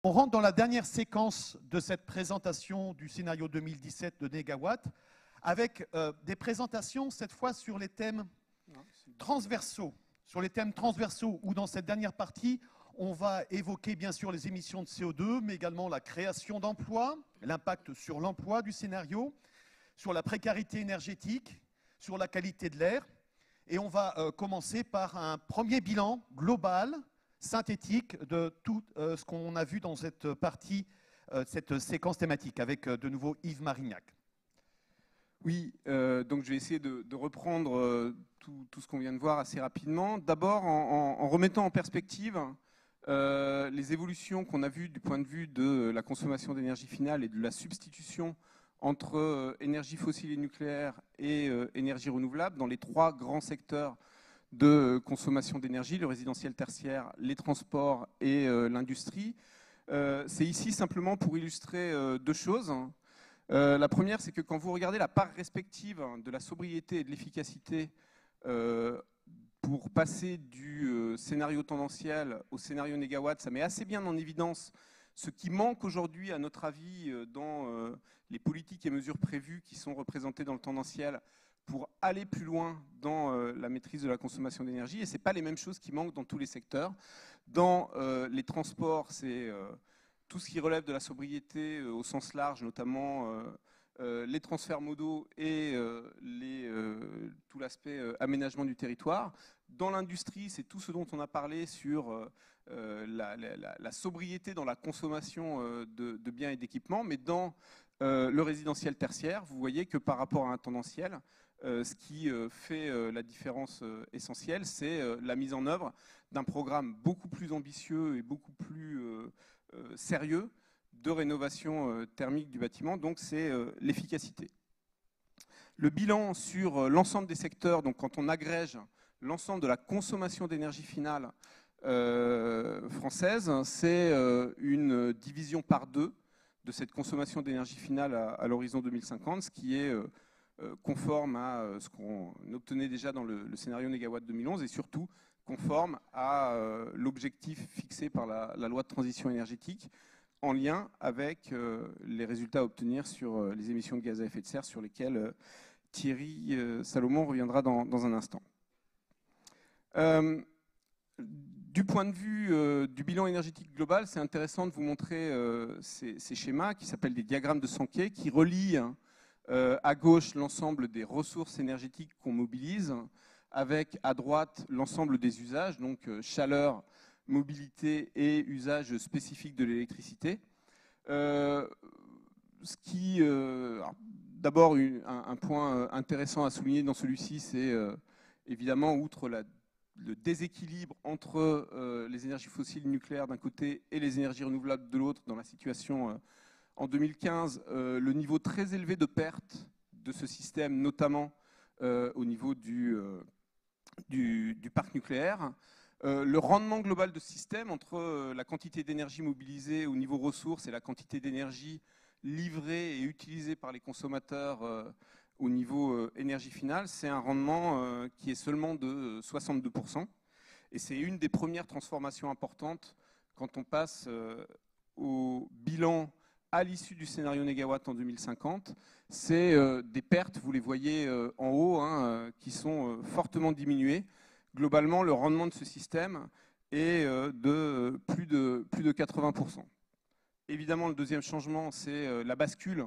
On rentre dans la dernière séquence de cette présentation du scénario 2017 de Négawatt, avec des présentations cette fois sur les thèmes transversaux. Sur les thèmes transversaux, où dans cette dernière partie, on va évoquer bien sûr les émissions de CO2, mais également la création d'emplois, l'impact sur l'emploi du scénario, sur la précarité énergétique, sur la qualité de l'air. Et on va commencer par un premier bilan global, synthétique, de tout ce qu'on a vu dans cette partie, cette séquence thématique, avec de nouveau Yves Marignac. Oui, donc je vais essayer de reprendre tout ce qu'on vient de voir assez rapidement. D'abord, en remettant en perspective les évolutions qu'on a vues du point de vue de la consommation d'énergie finale et de la substitution entre énergie fossile et nucléaire et énergie renouvelable dans les trois grands secteurs de consommation d'énergie, le résidentiel tertiaire, les transports et l'industrie. C'est ici simplement pour illustrer deux choses. La première, c'est que quand vous regardez la part respective de la sobriété et de l'efficacité pour passer du scénario tendanciel au scénario négawatt, ça met assez bien en évidence ce qui manque aujourd'hui, à notre avis, dans les politiques et mesures prévues qui sont représentées dans le tendanciel pour aller plus loin dans la maîtrise de la consommation d'énergie. Et ce n'est pas les mêmes choses qui manquent dans tous les secteurs. Dans les transports, c'est tout ce qui relève de la sobriété au sens large, notamment les transferts modaux et tout l'aspect aménagement du territoire. Dans l'industrie, c'est tout ce dont on a parlé sur la sobriété dans la consommation de biens et d'équipements. Mais dans le résidentiel tertiaire, vous voyez que par rapport à un tendanciel, ce qui fait la différence essentielle, c'est la mise en œuvre d'un programme beaucoup plus ambitieux et beaucoup plus sérieux de rénovation thermique du bâtiment, donc c'est l'efficacité. Le bilan sur l'ensemble des secteurs, donc quand on agrège l'ensemble de la consommation d'énergie finale française, c'est une division par deux de cette consommation d'énergie finale à l'horizon 2050, ce qui est conforme à ce qu'on obtenait déjà dans le scénario Négawatt 2011 et surtout conforme à l'objectif fixé par la loi de transition énergétique en lien avec les résultats à obtenir sur les émissions de gaz à effet de serre sur lesquels Thierry Salomon reviendra dans un instant. Du point de vue du bilan énergétique global, c'est intéressant de vous montrer ces schémas qui s'appellent des diagrammes de Sankey qui relient à gauche l'ensemble des ressources énergétiques qu'on mobilise, avec à droite l'ensemble des usages, donc chaleur, mobilité et usage spécifique de l'électricité. D'abord, un point intéressant à souligner dans celui-ci, c'est évidemment, outre le déséquilibre entre les énergies fossiles nucléaires d'un côté et les énergies renouvelables de l'autre dans la situation en 2015, le niveau très élevé de perte de ce système, notamment au niveau du parc nucléaire, le rendement global de ce système entre la quantité d'énergie mobilisée au niveau ressources et la quantité d'énergie livrée et utilisée par les consommateurs au niveau énergie finale, c'est un rendement qui est seulement de 62%. Et c'est une des premières transformations importantes quand on passe au bilan à l'issue du scénario Négawatt en 2050. C'est des pertes, vous les voyez en haut, hein, qui sont fortement diminuées. Globalement, le rendement de ce système est de plus de 80%. Évidemment, le deuxième changement, c'est la bascule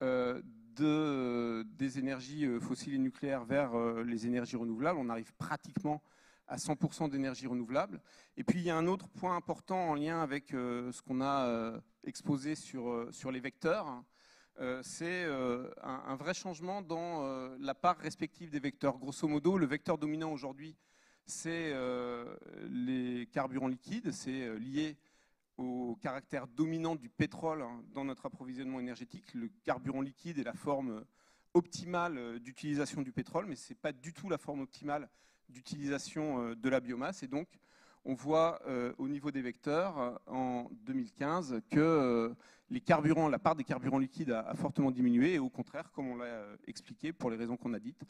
des énergies fossiles et nucléaires vers les énergies renouvelables. On arrive pratiquement à 100% d'énergie renouvelable. Et puis, il y a un autre point important en lien avec ce qu'on a exposé sur les vecteurs. C'est un vrai changement dans la part respective des vecteurs. Grosso modo, le vecteur dominant aujourd'hui, c'est les carburants liquides. C'est lié au caractère dominant du pétrole dans notre approvisionnement énergétique. Le carburant liquide est la forme optimale d'utilisation du pétrole, mais ce n'est pas du tout la forme optimale d'utilisation de la biomasse. Et donc, on voit au niveau des vecteurs en 2015 que la part des carburants liquides a fortement diminué. Et au contraire, comme on l'a expliqué pour les raisons qu'on a dites,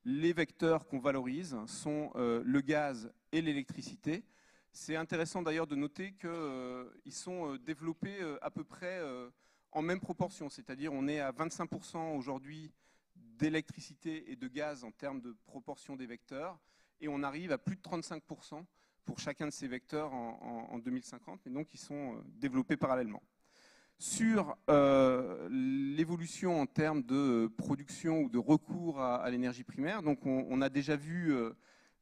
les vecteurs qu'on valorise sont le gaz et l'électricité, C'est intéressant d'ailleurs de noter qu'ils sont développés à peu près en même proportion, c'est-à-dire on est à 25% aujourd'hui d'électricité et de gaz en termes de proportion des vecteurs, et on arrive à plus de 35% pour chacun de ces vecteurs en 2050, et donc ils sont développés parallèlement. Sur l'évolution en termes de production ou de recours à l'énergie primaire, donc on a déjà vu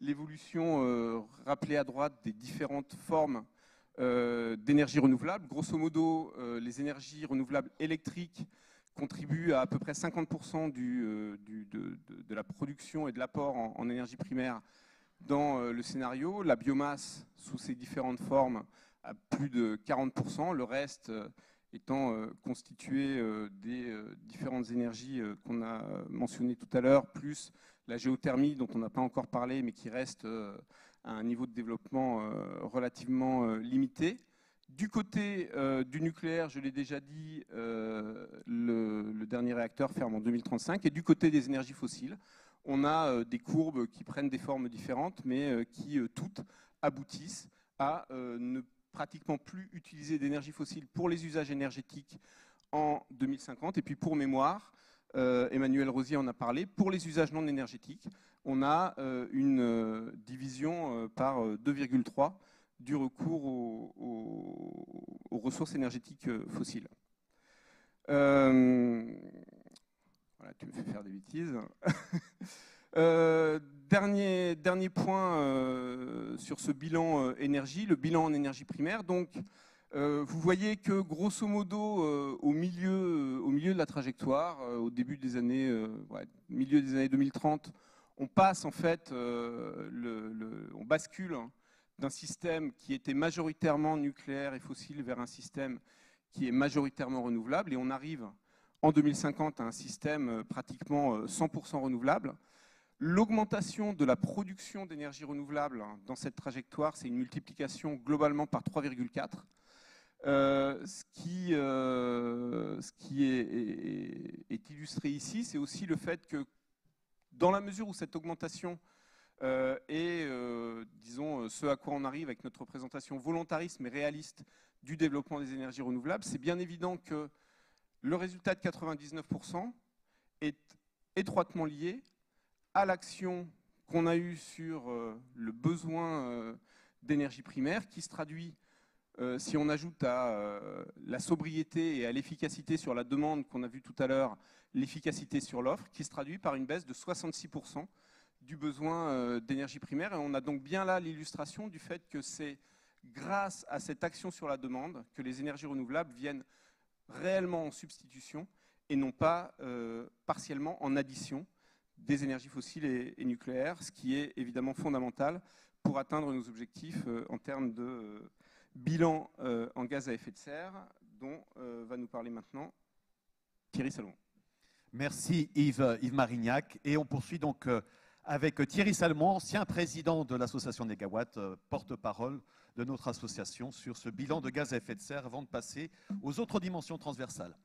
l'évolution rappelée à droite des différentes formes d'énergie renouvelable. Grosso modo, les énergies renouvelables électriques contribuent à peu près 50% de la production et de l'apport en énergie primaire dans le scénario. La biomasse, sous ses différentes formes, à plus de 40%. Le reste étant constitué des différentes énergies qu'on a mentionnées tout à l'heure, plus la géothermie, dont on n'a pas encore parlé, mais qui reste à un niveau de développement relativement limité. Du côté du nucléaire, je l'ai déjà dit, le dernier réacteur ferme en 2035. Et du côté des énergies fossiles, on a des courbes qui prennent des formes différentes, mais qui toutes aboutissent à ne pratiquement plus utiliser d'énergie fossile pour les usages énergétiques en 2050. Et puis pour mémoire, Emmanuel Rosier en a parlé, pour les usages non énergétiques, on a une division par 2,3 du recours aux ressources énergétiques fossiles. Voilà, tu me fais faire des bêtises. Dernier point sur ce bilan énergie, le bilan en énergie primaire. Donc, vous voyez que grosso modo, au milieu de la trajectoire, au début des années, milieu des années 2030, on passe en fait, on bascule d'un système qui était majoritairement nucléaire et fossile vers un système qui est majoritairement renouvelable, et on arrive en 2050 à un système pratiquement 100% renouvelable. L'augmentation de la production d'énergie renouvelable dans cette trajectoire, c'est une multiplication globalement par 3,4. Ce qui est illustré ici, c'est aussi le fait que dans la mesure où cette augmentation est, disons, ce à quoi on arrive avec notre présentation volontariste mais réaliste du développement des énergies renouvelables, c'est bien évident que le résultat de 99% est étroitement lié à l'action qu'on a eue sur le besoin d'énergie primaire, qui se traduit, si on ajoute à la sobriété et à l'efficacité sur la demande qu'on a vu tout à l'heure, l'efficacité sur l'offre, qui se traduit par une baisse de 66% du besoin d'énergie primaire. Et on a donc bien là l'illustration du fait que c'est grâce à cette action sur la demande que les énergies renouvelables viennent réellement en substitution et non pas partiellement en addition des énergies fossiles et nucléaires, ce qui est évidemment fondamental pour atteindre nos objectifs en termes de bilan en gaz à effet de serre, dont va nous parler maintenant Thierry Salmon. Merci Yves Marignac. Et on poursuit donc avec Thierry Salmon, ancien président de l'association Négawatt, porte-parole de notre association sur ce bilan de gaz à effet de serre, avant de passer aux autres dimensions transversales.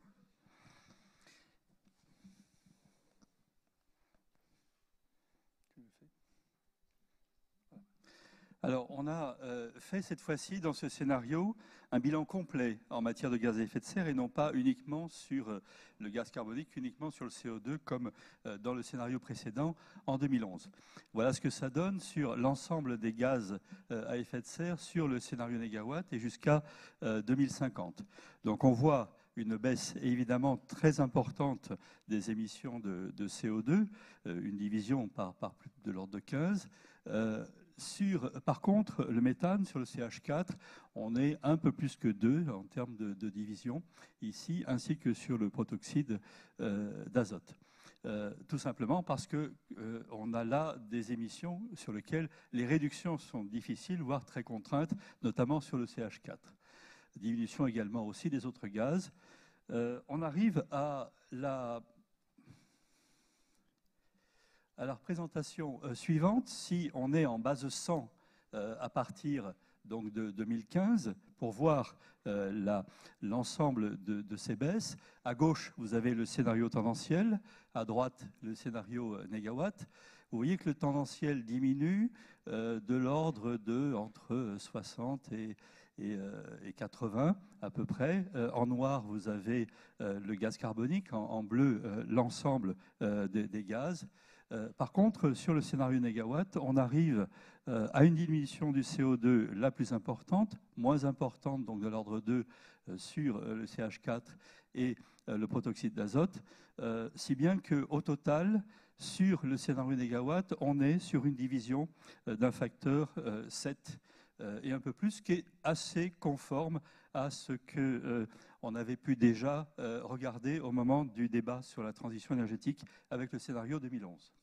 Alors, on a fait cette fois-ci, dans ce scénario, un bilan complet en matière de gaz à effet de serre et non pas uniquement sur le gaz carbonique, uniquement sur le CO2, comme dans le scénario précédent en 2011. Voilà ce que ça donne sur l'ensemble des gaz à effet de serre sur le scénario Négawatt et jusqu'à 2050. Donc, on voit une baisse évidemment très importante des émissions de CO2, une division par plus de l'ordre de 15. Par contre, le méthane, sur le CH4, on est un peu plus que 2 en termes de division ici, ainsi que sur le protoxyde d'azote. Tout simplement parce qu'on a là des émissions sur lesquelles les réductions sont difficiles, voire très contraintes, notamment sur le CH4. Diminution également aussi des autres gaz. On arrive à la représentation suivante. Si on est en base 100 à partir donc, de 2015, pour voir l'ensemble de ces baisses, à gauche, vous avez le scénario tendanciel, à droite, le scénario Négawatt. vous voyez que le tendanciel diminue de l'ordre de entre 60 et 80 à peu près. En noir, vous avez le gaz carbonique, en bleu, l'ensemble des gaz. Par contre, sur le scénario négawatt, on arrive à une diminution du CO2 la plus importante, moins importante, donc de l'ordre 2 sur le CH4 et le protoxyde d'azote, si bien qu'au total, sur le scénario négawatt, on est sur une division d'un facteur 7 et un peu plus, ce qui est assez conforme à ce qu'on avait pu déjà regarder au moment du débat sur la transition énergétique avec le scénario 2011.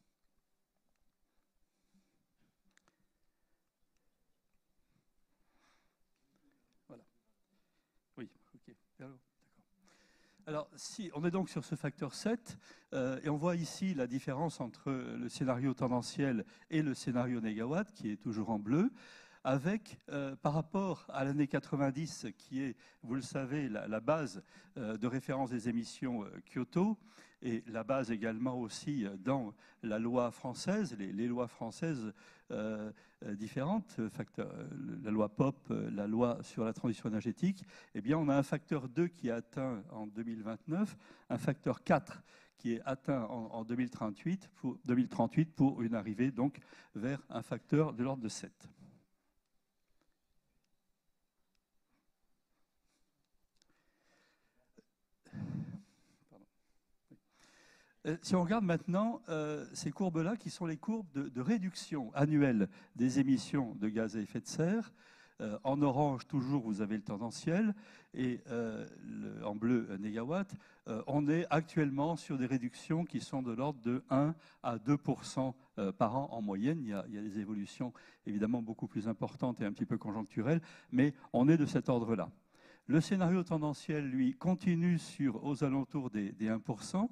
Voilà. Oui, ok. D'accord. Alors, si on est donc sur ce facteur 7, et on voit ici la différence entre le scénario tendanciel et le scénario négawatt, qui est toujours en bleu, avec, par rapport à l'année 90, qui est, vous le savez, la base de référence des émissions Kyoto, et la base également aussi dans la loi française, les lois françaises différentes, la loi POP, la loi sur la transition énergétique, eh bien on a un facteur 2 qui est atteint en 2029, un facteur 4 qui est atteint en 2038 pour une arrivée donc vers un facteur de l'ordre de 7. Si on regarde maintenant ces courbes-là, qui sont les courbes de réduction annuelle des émissions de gaz à effet de serre, en orange, toujours, vous avez le tendanciel, et en bleu, négawatt, on est actuellement sur des réductions qui sont de l'ordre de 1 à 2% par an en moyenne. Il y a des évolutions évidemment beaucoup plus importantes et un petit peu conjoncturelles, mais on est de cet ordre-là. Le scénario tendanciel, lui, continue aux alentours des 1%.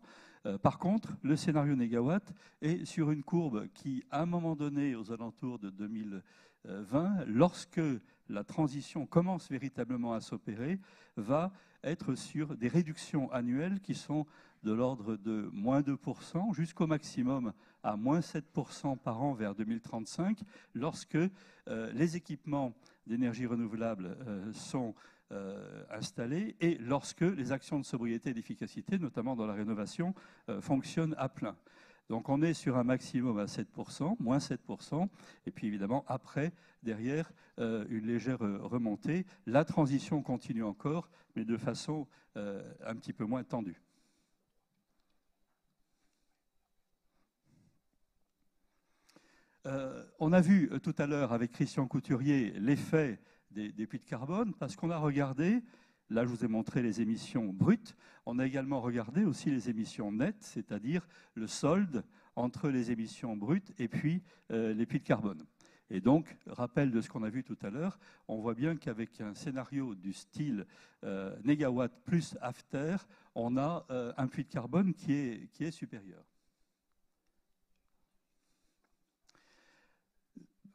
Par contre, le scénario négawatt est sur une courbe qui, à un moment donné, aux alentours de 2020, lorsque la transition commence véritablement à s'opérer, va être sur des réductions annuelles qui sont de l'ordre de moins 2% jusqu'au maximum à moins 7% par an vers 2035, lorsque les équipements d'énergie renouvelable sont installés et lorsque les actions de sobriété et d'efficacité, notamment dans la rénovation, fonctionnent à plein. Donc on est sur un maximum à 7%, moins 7%, et puis évidemment après, derrière, une légère remontée. La transition continue encore, mais de façon un petit peu moins tendue. On a vu tout à l'heure avec Christian Couturier l'effet des puits de carbone, parce qu'on a regardé, là je vous ai montré les émissions brutes, on a également regardé aussi les émissions nettes, c'est-à-dire le solde entre les émissions brutes et puis les puits de carbone. Et donc, rappel de ce qu'on a vu tout à l'heure, on voit bien qu'avec un scénario du style négawatt plus after, on a un puits de carbone qui est supérieur.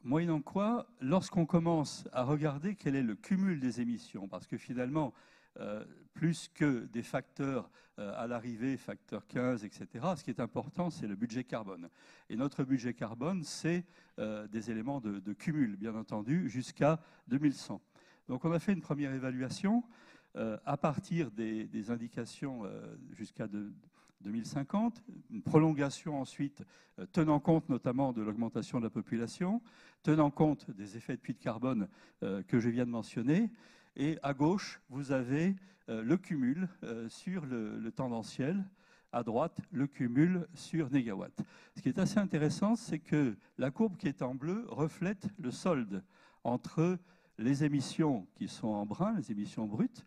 Moyennant quoi, lorsqu'on commence à regarder quel est le cumul des émissions, parce que finalement, plus que des facteurs à l'arrivée, facteur 15, etc., ce qui est important, c'est le budget carbone. Et notre budget carbone, c'est des éléments de cumul, bien entendu, jusqu'à 2100. Donc on a fait une première évaluation à partir des indications jusqu'à 2050, une prolongation ensuite tenant compte notamment de l'augmentation de la population, tenant compte des effets de puits de carbone que je viens de mentionner. Et à gauche, vous avez le cumul sur le tendanciel. À droite, le cumul sur négawatt. Ce qui est assez intéressant, c'est que la courbe qui est en bleu reflète le solde entre les émissions qui sont en brun, les émissions brutes,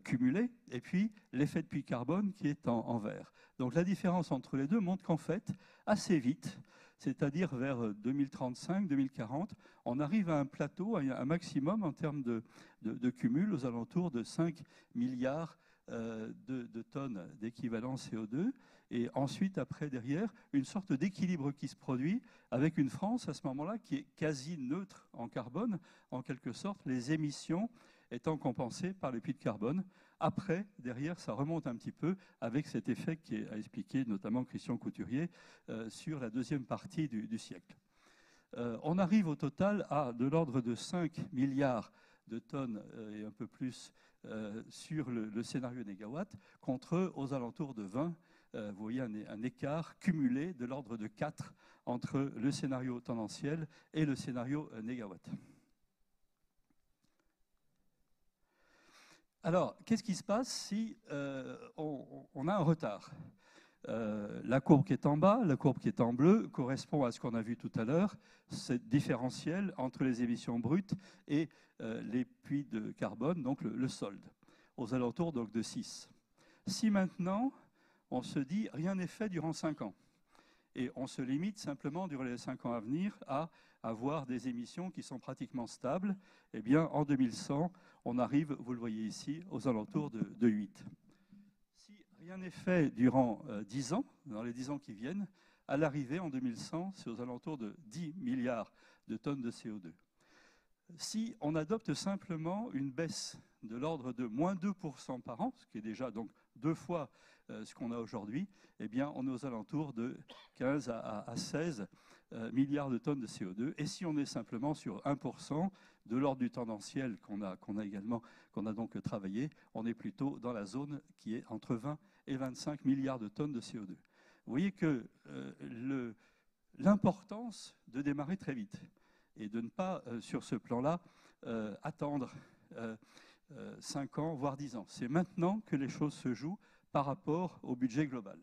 cumulées, et puis l'effet de puits de carbone qui est en vert. Donc la différence entre les deux montre qu'en fait, assez vite, c'est-à-dire vers 2035-2040, on arrive à un plateau, à un maximum en termes de cumul aux alentours de 5 milliards de tonnes d'équivalent CO2. Et ensuite, après, derrière, une sorte d'équilibre qui se produit avec une France, à ce moment-là, qui est quasi neutre en carbone, en quelque sorte, les émissions étant compensées par les puits de carbone, Après, derrière, ça remonte un petit peu avec cet effet qui a expliqué notamment Christian Couturier sur la deuxième partie du siècle. On arrive au total à de l'ordre de 5 milliards de tonnes et un peu plus sur le scénario négawatt, contre aux alentours de 20. Vous voyez un écart cumulé de l'ordre de 4 entre le scénario tendanciel et le scénario négawatt. Alors, qu'est-ce qui se passe si on a un retard? La courbe qui est en bas, la courbe qui est en bleu, correspond à ce qu'on a vu tout à l'heure, cette différentiel entre les émissions brutes et les puits de carbone, donc le solde, aux alentours donc, de 6. Si maintenant, on se dit rien n'est fait durant 5 ans, et on se limite simplement durant les 5 ans à venir à avoir des émissions qui sont pratiquement stables, eh bien en 2100, on arrive, vous le voyez ici, aux alentours de 8. Si rien n'est fait durant 10 ans, dans les 10 ans qui viennent, à l'arrivée en 2100, c'est aux alentours de 10 milliards de tonnes de CO2. Si on adopte simplement une baisse de l'ordre de moins 2% par an, ce qui est déjà donc 2 fois ce qu'on a aujourd'hui, eh bien on est aux alentours de 15 à 16 milliards de tonnes de CO2. Et si on est simplement sur 1% de l'ordre du tendanciel qu'on a donc travaillé, on est plutôt dans la zone qui est entre 20 et 25 milliards de tonnes de CO2. Vous voyez que l'importance de démarrer très vite et de ne pas, sur ce plan-là, attendre 5 ans, voire 10 ans. C'est maintenant que les choses se jouent par rapport au budget global.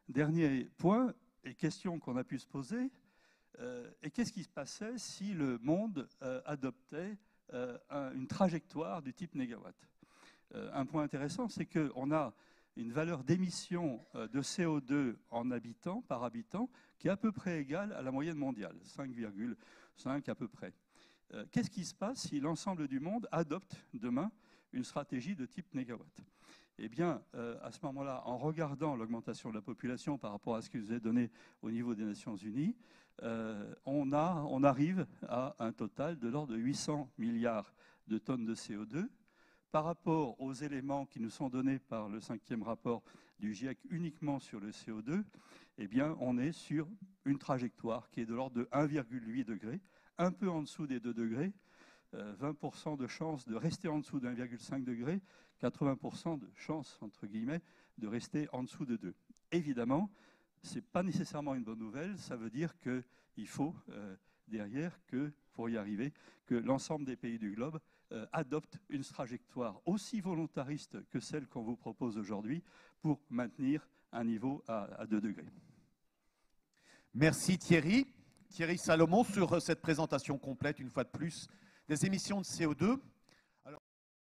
Dernier point, et question qu'on a pu se poser, et qu'est-ce qui se passait si le monde adoptait une trajectoire du type négawatt? Un point intéressant, c'est qu'on a une valeur d'émission de CO2 en habitant, par habitant, qui est à peu près égale à la moyenne mondiale, 5,5 à peu près. Qu'est-ce qui se passe si l'ensemble du monde adopte demain une stratégie de type négawatt? Eh bien, à ce moment-là, en regardant l'augmentation de la population par rapport à ce qui vous est donné au niveau des Nations Unies, on arrive à un total de l'ordre de 800 milliards de tonnes de CO2. Par rapport aux éléments qui nous sont donnés par le 5e rapport du GIEC uniquement sur le CO2, eh bien, on est sur une trajectoire qui est de l'ordre de 1,8 degré, un peu en dessous des 2 degrés, 20% de chance de rester en dessous de 1,5 degré, 80% de chance, entre guillemets, de rester en dessous de 2. Évidemment, ce n'est pas nécessairement une bonne nouvelle, ça veut dire qu'il faut, derrière, pour y arriver, que l'ensemble des pays du globe adoptent une trajectoire aussi volontariste que celle qu'on vous propose aujourd'hui pour maintenir un niveau à 2 degrés. Merci Thierry. Thierry Salomon sur cette présentation complète, une fois de plus, des émissions de CO2